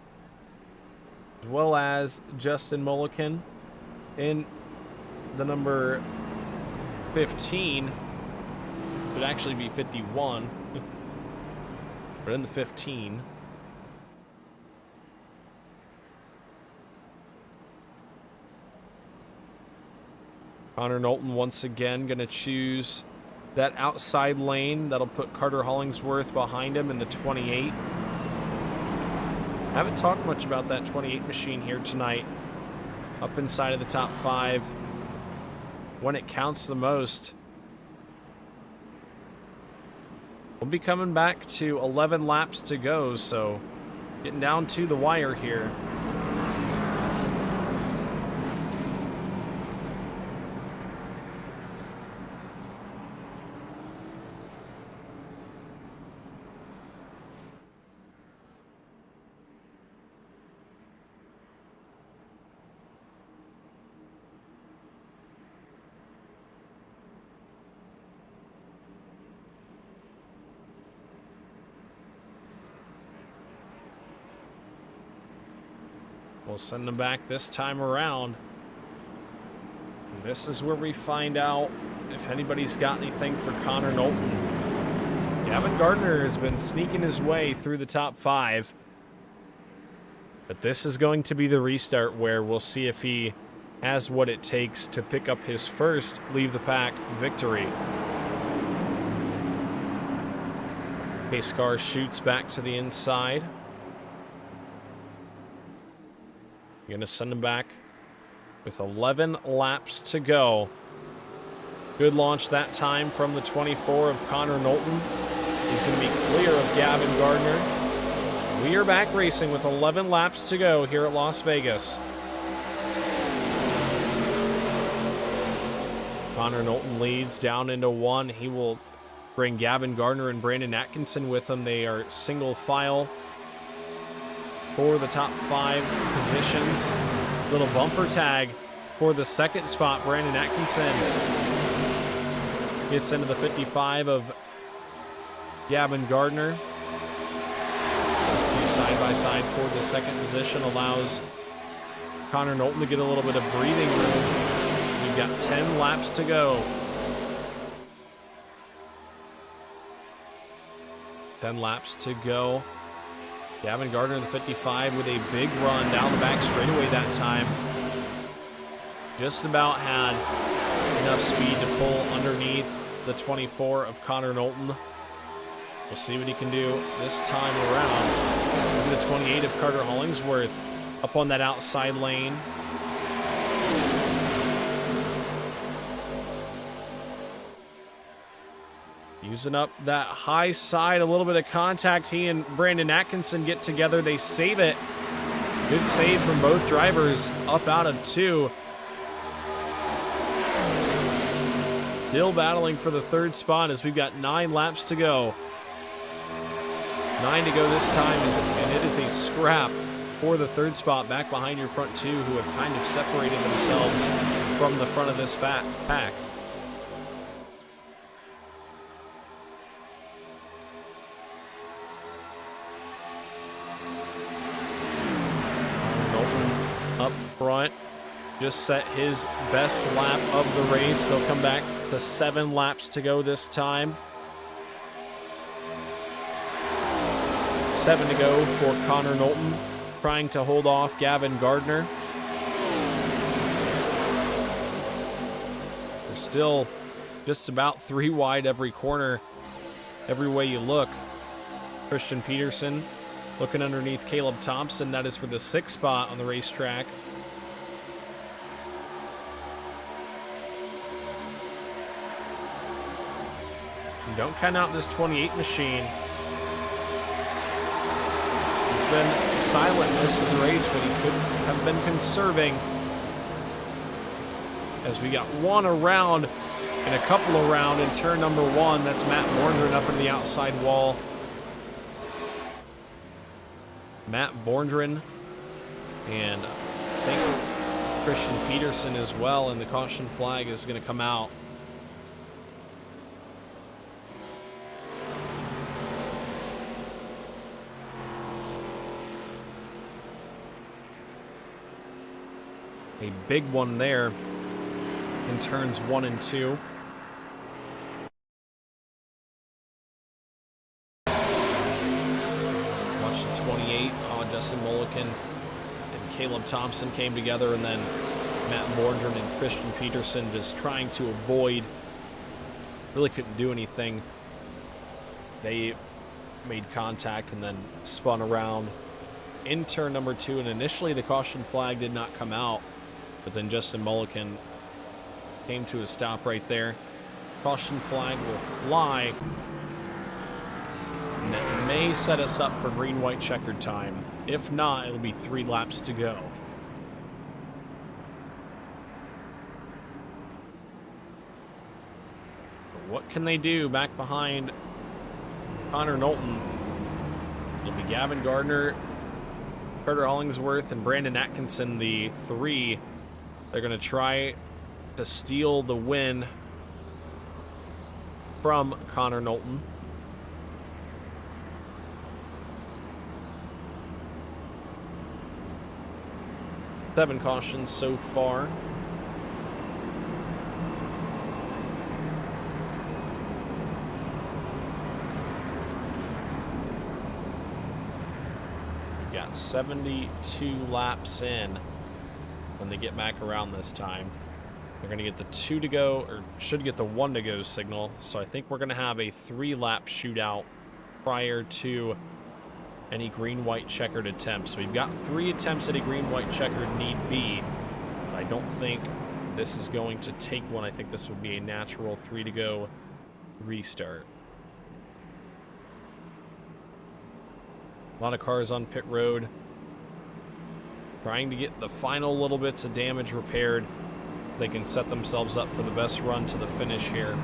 as well as Justin Mulliken in the number 15. Would actually be 51, but in the 15. Connor Knowlton once again going to choose that outside lane. That'll put Carter Hollingsworth behind him in the 28. Haven't talked much about that 28 machine here tonight. Up inside of the top five when it counts the most. We'll be coming back to 11 laps to go, so getting down to the wire here. We'll send them back this time around. And this is where we find out if anybody's got anything for Connor Knowlton. Gavin Gardner has been sneaking his way through the top five. But this is going to be the restart where we'll see if he has what it takes to pick up his first leave the pack victory. Pace car shoots back to the inside. Going to send him back with 11 laps to go. Good launch that time from the 24 of Connor Knowlton. He's going to be clear of Gavin Gardner. We are back racing with 11 laps to go here at Las Vegas. Connor Knowlton leads down into one. He will bring Gavin Gardner and Brandon Atkinson with him. They are single file for the top five positions. Little bumper tag for the second spot. Brandon Atkinson gets into the 55 of Gavin Gardner. Those two side by side for the second position allows Connor Knowlton to get a little bit of breathing room. We've got 10 laps to go. 10 laps to go. Gavin Gardner in the 55 with a big run down the back straightaway that time. Just about had enough speed to pull underneath the 24 of Connor Knowlton. We'll see what he can do this time around. Look at the 28 of Carter Hollingsworth up on that outside lane. Using up that high side, a little bit of contact. He and Brandon Atkinson get together. They save it. Good save from both drivers. Up out of two. Still battling for the third spot as we've got 9 laps to go. 9 to go this time, and it is a scrap for the third spot back behind your front two, who have kind of separated themselves from the front of this pack. Up front, just set his best lap of the race. They'll come back to 7 laps to go this time. 7 to go for Connor Knowlton, trying to hold off Gavin Gardner. They're still just about 3 wide every corner every way you look. Christian Peterson looking underneath Caleb Thompson. That is for the 6th spot on the racetrack. And don't count out this 28 machine. He's been silent most of the race, but he could have been conserving. As we got one around and a couple around in turn number 1. That's Matt Borndren up in the outside wall. Matt Borndren and I think Christian Peterson as well, and the caution flag is going to come out. A big one there in turns 1 and 2. Watch the 28 on Justin Mulliken and Caleb Thompson came together, and then Matt Borndren and Christian Peterson just trying to avoid. Really couldn't do anything. They made contact and then spun around in turn number 2, and initially the caution flag did not come out, but then Justin Mulliken came to a stop right there. Caution flag will fly. And that may set us up for green-white checkered time. If not, it'll be 3 laps to go. But what can they do back behind Connor Knowlton? It'll be Gavin Gardner, Carter Hollingsworth, and Brandon Atkinson, the 3. They're going to try to steal the win from Connor Knowlton. Seven cautions so far. We've got 72 laps in when they get back around this time. They're going to get the 2 to go, or should get the 1 to go signal. So I think we're going to have a 3-lap shootout prior to any green-white checkered attempts. So we've got 3 attempts at a green-white checkered need be. But I don't think this is going to take one. I think this would be a natural 3 to go restart. A lot of cars on pit road, trying to get the final little bits of damage repaired. They can set themselves up for the best run to the finish here.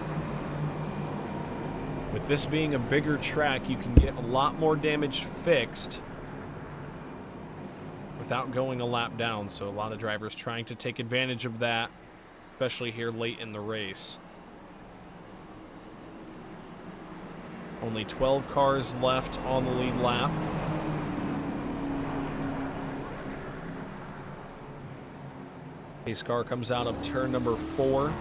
With this being a bigger track, you can get a lot more damage fixed without going a lap down. So a lot of drivers trying to take advantage of that, especially here late in the race. Only 12 cars left on the lead lap. Pace car comes out of turn number 4.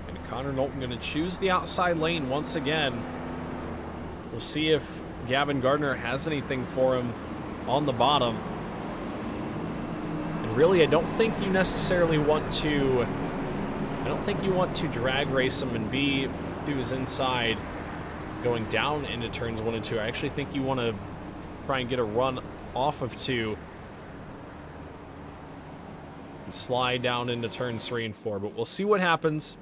And Connor Knowlton going to choose the outside lane once again. We'll see if Gavin Gardner has anything for him on the bottom. And really, I don't think you necessarily want to... I don't think you want to drag race him and do his inside going down into turns 1 and 2. I actually think you want to try and get a run off of 2 and slide down into turns 3 and 4, but we'll see what happens.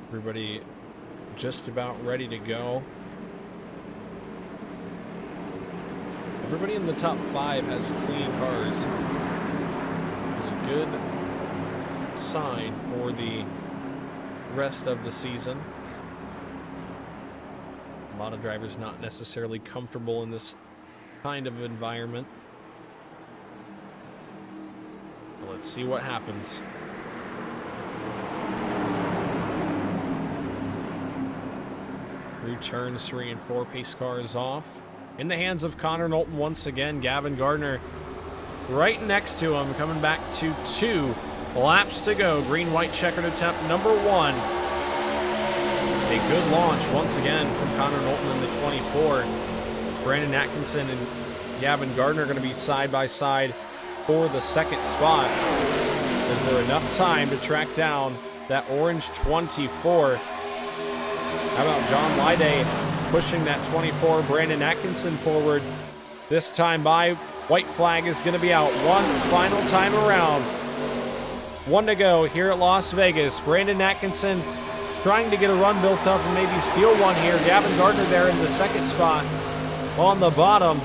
Everybody just about ready to go. Everybody in the top 5 has clean cars. It's a good sign for the rest of the season. A lot of drivers not necessarily comfortable in this kind of environment. But let's see what happens. Through turns 3 and 4, pace car is off. In the hands of Connor Knowlton once again. Gavin Gardner right next to him, coming back to 2 laps to go. Green-white checkered attempt number 1. A good launch once again from Connor Knowlton in the 24. Brandon Atkinson and Gavin Gardner are going to be side by side for the second spot. Is there enough time to track down that orange 24? How about John Lyday pushing that 24, Brandon Atkinson forward? This time by, white flag is going to be out. One final time around. 1 to go here at Las Vegas. Brandon Atkinson trying to get a run built up and maybe steal one here. Gavin Gardner there in the second spot on the bottom.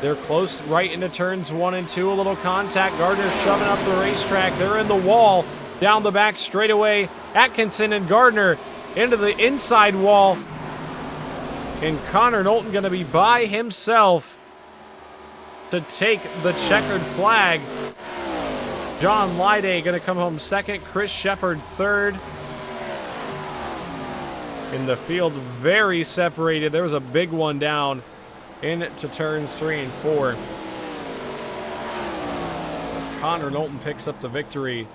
They're close right into turns 1 and 2. A little contact. Gardner shoving up the racetrack. They're in the wall. Down the back straightaway. Atkinson and Gardner into the inside wall. And Connor Knowlton going to be by himself to take the checkered flag. John Lyday going to come home second. Chris Shepard third. In the field, very separated. There was a big one down into turns 3 and 4. Connor Knowlton picks up the victory.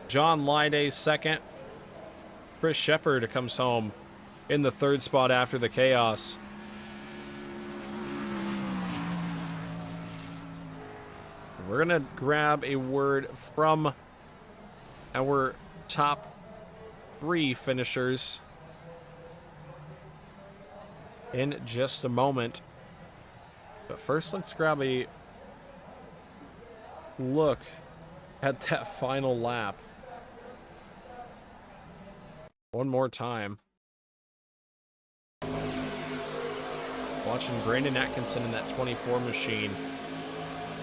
John Lyday second. Chris Shepard comes home in the third spot after the chaos. We're going to grab a word from our top 3 finishers in just a moment. But first, let's grab a look at that final lap one more time. Watching Brandon Atkinson in that 24 machine.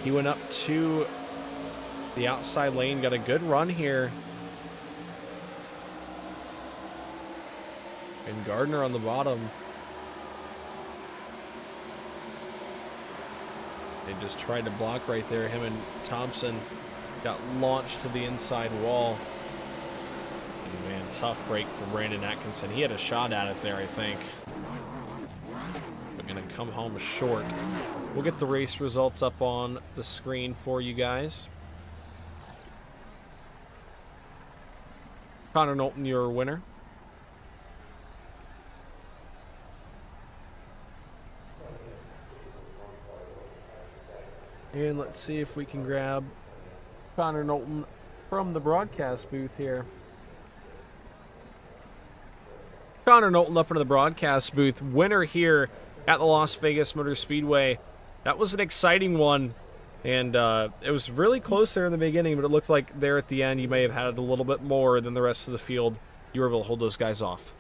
He went up to the outside lane, got a good run here. And Gardner on the bottom. They just tried to block right there. Him and Thompson got launched to the inside wall. And man, tough break for Brandon Atkinson. He had a shot at it there, I think. But gonna come home short. We'll get the race results up on the screen for you guys. Connor Knowlton, your winner. And let's see if we can grab Connor Knowlton from the broadcast booth here. Connor Knowlton up into the broadcast booth. Winner here at the Las Vegas Motor Speedway. That was an exciting one. And it was really close there in the beginning, but it looked like there at the end you may have had a little bit more than the rest of the field. You were able to hold those guys off.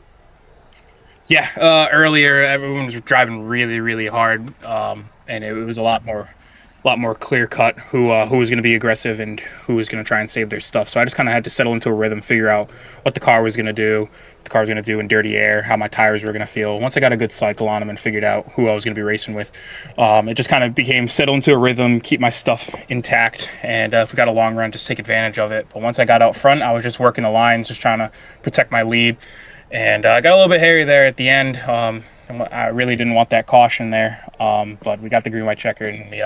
Yeah, earlier everyone was driving really, really hard, and it was a lot more clear cut who was going to be aggressive and who was going to try and save their stuff. So I just kind of had to settle into a rhythm, figure out what the car was going to do, what the car was going to do in dirty air, how my tires were going to feel. Once I got a good cycle on them and figured out who I was going to be racing with, it just kind of became settle into a rhythm, keep my stuff intact, and if we got a long run, just take advantage of it. But once I got out front, I was just working the lines, just trying to protect my lead. And I got a little bit hairy there at the end. I really didn't want that caution there, but we got the green-white checker, and we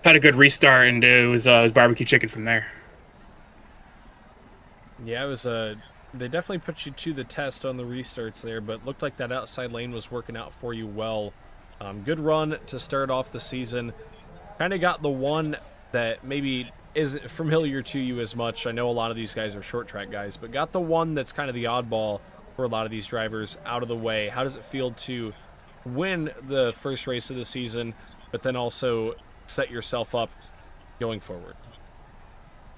had a good restart, and it was barbecue chicken from there. Yeah, it was they definitely put you to the test on the restarts there, but looked like that outside lane was working out for you well. Good run to start off the season. Kind of got the one that maybe isn't familiar to you as much. I know a lot of these guys are short track guys, but got the one that's kind of the oddball for a lot of these drivers out of the way. How does it feel to win the first race of the season, but then also set yourself up going forward?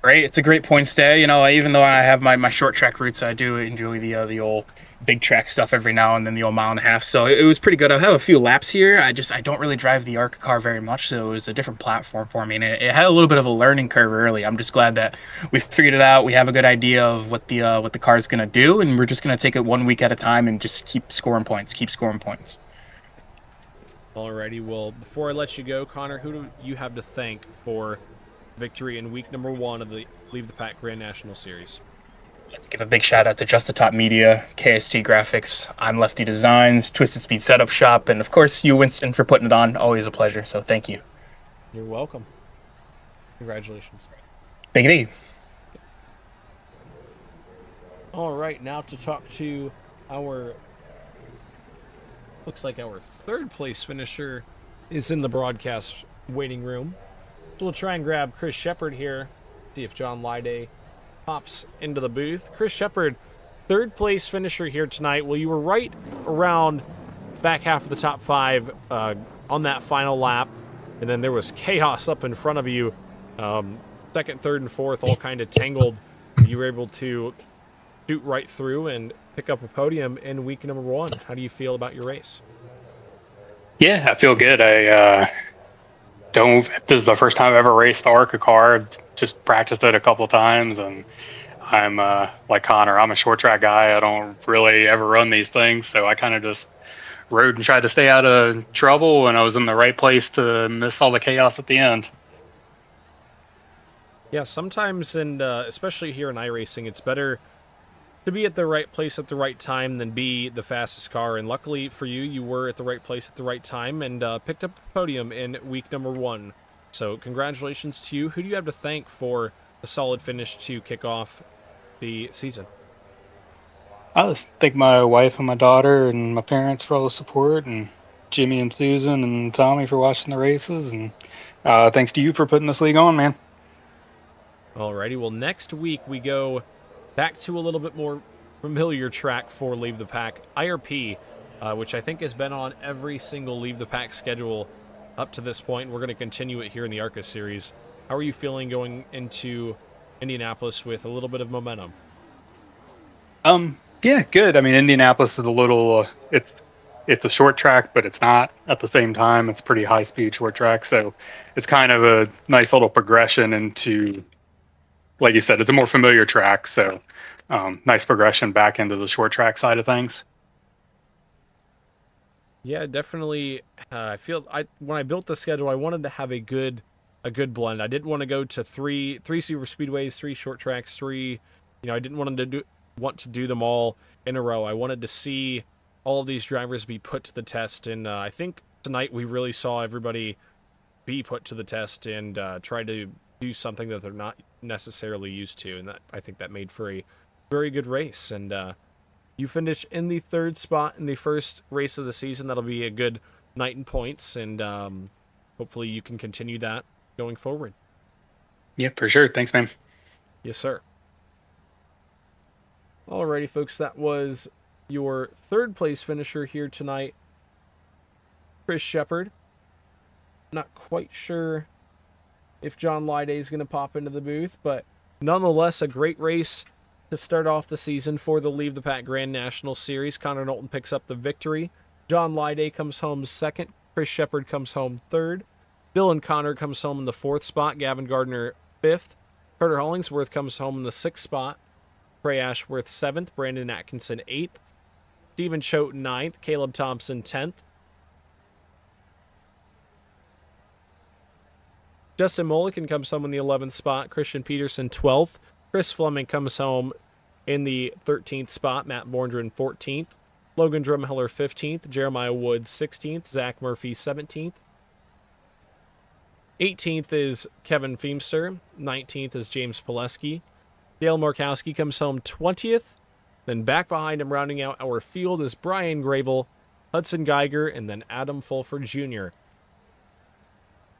Great. It's a great point stay. You know, even though I have my short track roots, I do enjoy the old big track stuff every now and then, the old mile and a half. So it was pretty good. I have a few laps here. I don't really drive the ARCA car very much, so it was a different platform for me, and it had a little bit of a learning curve early. I'm just glad that we figured it out. We have a good idea of what the car is going to do, and we're just going to take it 1 week at a time and just keep scoring points. Alrighty, well, before I let you go, Connor, who do you have to thank for victory in week number 1 of the Leave the Pack Grand National Series? Let's give a big shout out to Just the Top Media, KST Graphics, I'm Lefty Designs, Twisted Speed Setup Shop, and of course you, Winston, for putting it on. Always a pleasure, so thank you. You're welcome. Congratulations. Take it easy. All right, now to talk to our, looks like our third place finisher is in the broadcast waiting room. So we'll try and grab Chris Shepard here, see if John Lyday pops into the booth. Chris Shepard, third place finisher here tonight. Well, you were right around back half of the top five on that final lap, and then there was chaos up in front of you. Second, third, and fourth all kind of tangled. You were able to shoot right through and pick up a podium in week number 1. How do you feel about your race? Yeah, I feel good. I don't. This is the first time I've ever raced the ARCA car. I've just practiced it a couple times, and I'm like Connor. I'm a short track guy. I don't really ever run these things, so I kind of just rode and tried to stay out of trouble, and I was in the right place to miss all the chaos at the end. Yeah, sometimes, and especially here in iRacing, it's better to be at the right place at the right time than be the fastest car. And luckily for you, you were at the right place at the right time and picked up a podium in week number 1. So congratulations to you. Who do you have to thank for a solid finish to kick off the season? I just thank my wife and my daughter and my parents for all the support, and Jimmy and Susan and Tommy for watching the races, and thanks to you for putting this league on, man. Alrighty, well, next week we go back to a little bit more familiar track for Leave the Pack, IRP, which I think has been on every single Leave the Pack schedule up to this point. We're going to continue it here in the ARCA series. How are you feeling going into Indianapolis with a little bit of momentum? Yeah, good. I mean, Indianapolis is a little, it's a short track, but it's not at the same time. It's pretty high speed short track. So it's kind of a nice little progression into, like you said, it's a more familiar track. So nice progression back into the short track side of things. Yeah, definitely. I feel when I built the schedule, I wanted to have a good blend. I didn't want to go to three super speedways, 3 short tracks, 3. I didn't want to do them all in a row. I wanted to see all of these drivers be put to the test, and I think tonight we really saw everybody be put to the test and try to do something that they're not necessarily used to, and I think that made for a very good race. And you finished in the 3rd spot in the first race of the season. That'll be a good night in points, and hopefully you can continue that going forward. Yeah, for sure. Thanks, man. Yes, sir. Alrighty, folks, that was your 3rd place finisher here tonight, Chris Shepard. Not quite sure if John Lyday is going to pop into the booth, but nonetheless, a great race to start off the season for the Leave the Pack Grand National Series. Connor Knowlton picks up the victory. John Lyday comes home 2nd. Chris Shepard comes home 3rd. Dylan Connor comes home in the 4th spot. Gavin Gardner 5th. Carter Hollingsworth comes home in the 6th spot. Trey Ashworth 7th. Brandon Atkinson 8th. Stephen Choate 9th. Caleb Thompson 10th. Justin Mulligan comes home in the 11th spot. Christian Peterson 12th. Chris Fleming comes home in the 13th spot. Matt Borndren 14th. Logan Drumheller 15th. Jeremiah Woods 16th. Zach Murphy 17th. 18th is Kevin Feemster. 19th is James Pileski. Dale Markowski comes home 20th. Then back behind him, rounding out our field, is Brian Gravel, Hudson Geiger, and then Adam Fulford Jr.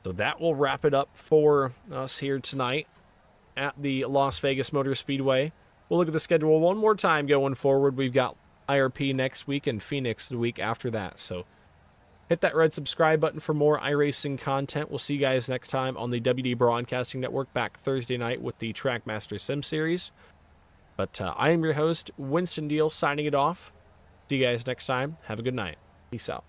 So that will wrap it up for us here tonight at the Las Vegas Motor Speedway. We'll look at the schedule one more time going forward. We've got IRP next week and Phoenix the week after that. So hit that red subscribe button for more iRacing content. We'll see you guys next time on the WD Broadcasting Network, back Thursday night with the Trackmaster Sim Series. But I am your host, Winston Deal, signing it off. See you guys next time. Have a good night. Peace out.